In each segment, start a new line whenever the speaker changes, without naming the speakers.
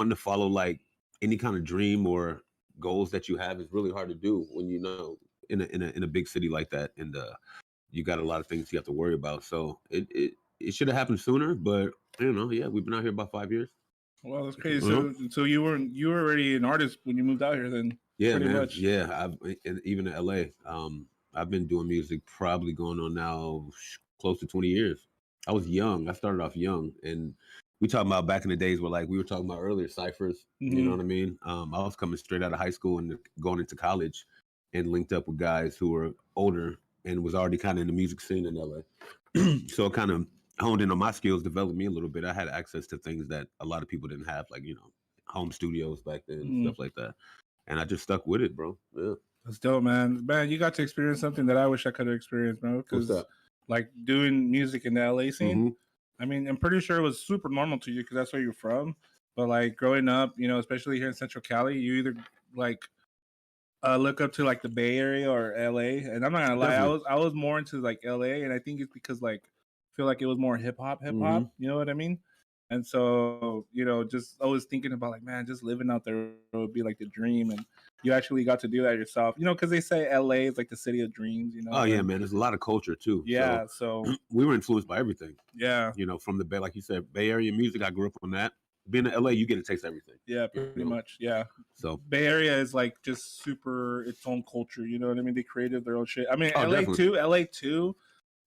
to follow like any kind of dream or goals that you have is really hard to do when in a big city like that, and you got a lot of things you have to worry about. So it should have happened sooner, but yeah, we've been out here about 5 years.
Well, that's crazy. So you were already an artist when you moved out here, then?
Yeah,
pretty
man.
much.
Yeah, even in LA. I've been doing music probably going on now close to 20 years. I was young. I started off young, and we talking about back in the days where like we were talking about earlier, Cyphers. You know what I mean? I was coming straight out of high school and going into college, and linked up with guys who were older and was already kind of in the music scene in LA. So it kind of honed in on my skills, developed me a little bit. I had access to things that a lot of people didn't have, like home studios back then, stuff like that. And I just stuck with it, bro. Yeah.
That's dope, man. Man, you got to experience something that I wish I could have experienced, bro. Because like doing music in the LA scene, I mean, I'm pretty sure it was super normal to you because that's where you're from. But like growing up, especially here in Central Cali, you either like look up to like the Bay Area or LA. And I'm not gonna lie, I was more into like LA, and I think it's because like I feel like it was more hip hop. You know what I mean? And so, just always thinking about like, man, just living out there would be like the dream. And you actually got to do that yourself, because they say LA is like the city of dreams,
Oh, yeah, man. There's a lot of culture too.
Yeah.
So we were influenced by everything.
Yeah.
From the Bay, like you said, Bay Area music. I grew up on that. Being in LA, you get to taste everything.
Yeah, pretty much. Yeah.
So
Bay Area is like just super its own culture. You know what I mean? They created their own shit. I mean, LA too.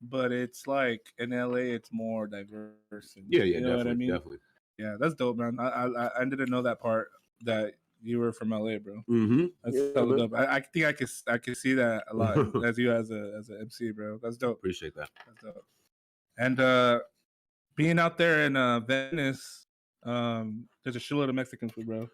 But it's like in LA, it's more diverse. And,
yeah,
you know
definitely,
what I mean?
Definitely.
Yeah, that's dope, man. I didn't know that part that you were from LA, bro. That's so dope. I think I could see that a lot as you as an MC, bro. That's dope.
Appreciate that.
That's dope. And being out there in Venice, there's a shitload of Mexican food, bro.